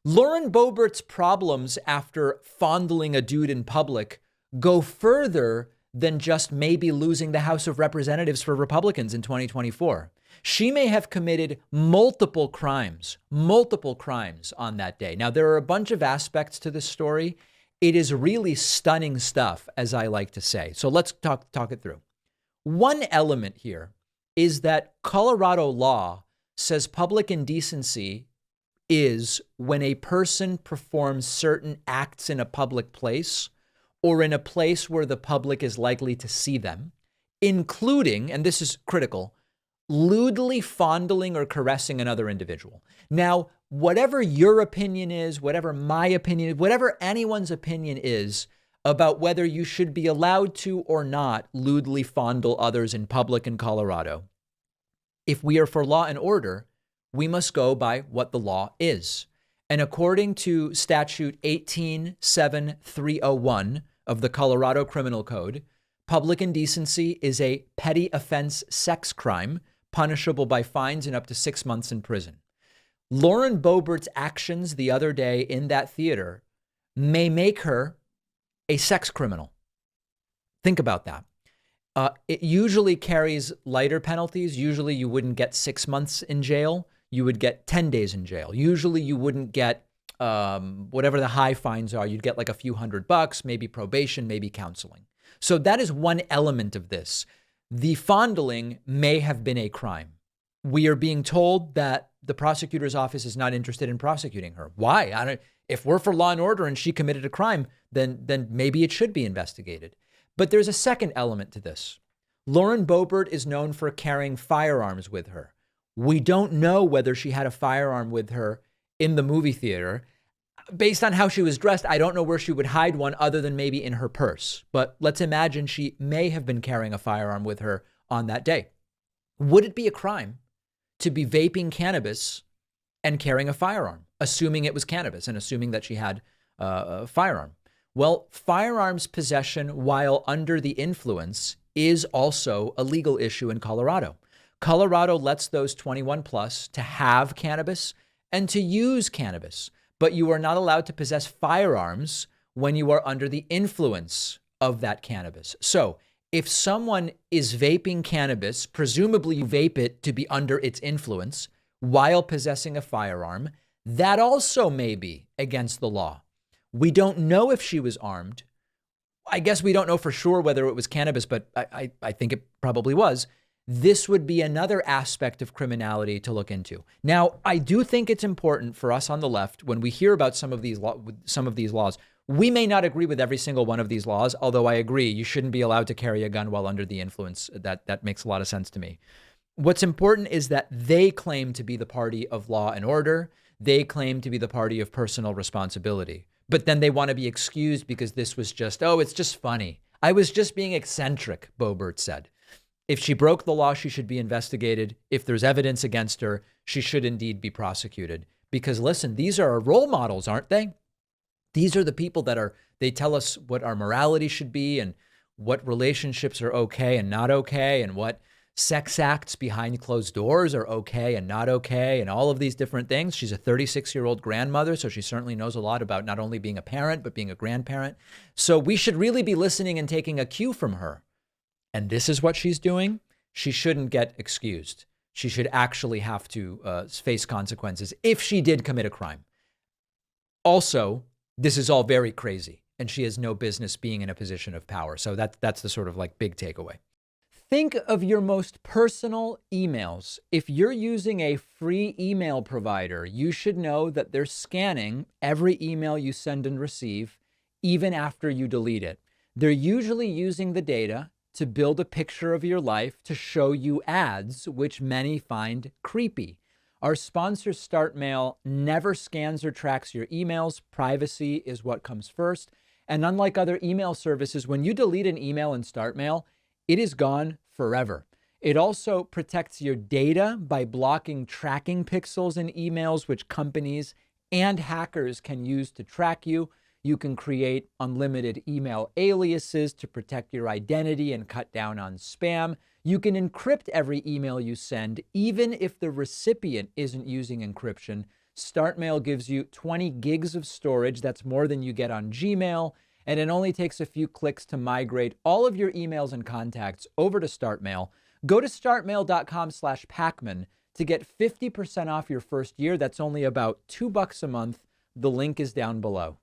Lauren Boebert's problems after fondling a dude in public go further than just maybe losing the House of Representatives for Republicans in 2024. She may have committed multiple crimes on that day. Now, there are a bunch of aspects to this story. It is really stunning stuff, as I like to say. So let's talk it through. One element here is that Colorado law says public indecency is when a person performs certain acts in a public place or in a place where the public is likely to see them, including, and this is critical, lewdly fondling or caressing another individual. Now, whatever your opinion is, whatever my opinion is, whatever anyone's opinion is about whether you should be allowed to or not lewdly fondle others in public in Colorado, if we are for law and order, we must go by what the law is. And according to statute 187301 of the Colorado Criminal Code, public indecency is a petty offense sex crime punishable by fines and up to 6 months in prison. Lauren Boebert's actions the other day in that theater may make her a sex criminal. Think about that. It usually carries lighter penalties. Usually you wouldn't get 6 months in jail. You would get 10 days in jail. Usually you wouldn't get whatever the high fines are. You'd get like a few $100, maybe probation, maybe counseling. So that is one element of this. The fondling may have been a crime. We are being told that the prosecutor's office is not interested in prosecuting her. Why? If we're for law and order and she committed a crime, then maybe it should be investigated. But there's a second element to this. Lauren Boebert is known for carrying firearms with her. We don't know whether she had a firearm with her in the movie theater. Based on how she was dressed, I don't know where she would hide one other than maybe in her purse. But let's imagine she may have been carrying a firearm with her on that day. Would it be a crime to be vaping cannabis and carrying a firearm, assuming it was cannabis and assuming that she had a firearm? Well, firearms possession while under the influence is also a legal issue in Colorado. Colorado lets those 21 plus to have cannabis and to use cannabis, but you are not allowed to possess firearms when you are under the influence of that cannabis. So if someone is vaping cannabis, presumably you vape it to be under its influence while possessing a firearm, that also may be against the law. We don't know if she was armed. I guess we don't know for sure whether it was cannabis, but I think it probably was. This would be another aspect of criminality to look into. Now, I do think it's important for us on the left, when we hear about some of these laws, we may not agree with every single one of these laws, although I agree you shouldn't be allowed to carry a gun while under the influence. That makes a lot of sense to me. What's important is that they claim to be the party of law and order. They claim to be the party of personal responsibility. But then they want to be excused because this was just, it's just funny. I was just being eccentric, Boebert said. If she broke the law, she should be investigated. If there's evidence against her, she should indeed be prosecuted. Because listen, these are our role models, aren't they? These are the people they tell us what our morality should be and what relationships are okay and not okay and what sex acts behind closed doors are okay and not okay and all of these different things. She's a 36-year-old grandmother, so she certainly knows a lot about not only being a parent, but being a grandparent. So we should really be listening and taking a cue from her. And this is what she's doing. She shouldn't get excused. She should actually have to face consequences if she did commit a crime. Also, this is all very crazy, and she has no business being in a position of power. So that's the sort of like big takeaway. Think of your most personal emails. If you're using a free email provider, you should know that they're scanning every email you send and receive, even after you delete it. They're usually using the data to build a picture of your life to show you ads, which many find creepy. Our sponsor, StartMail, never scans or tracks your emails. Privacy is what comes first. And unlike other email services, when you delete an email in StartMail, it is gone forever. It also protects your data by blocking tracking pixels in emails, which companies and hackers can use to track you. You can create unlimited email aliases to protect your identity and cut down on spam. You can encrypt every email you send, even if the recipient isn't using encryption. StartMail gives you 20 gigs of storage. That's more than you get on Gmail. And it only takes a few clicks to migrate all of your emails and contacts over to StartMail. Go to startmail.com/Pacman to get 50% off your first year. That's only about $2 a month. The link is down below.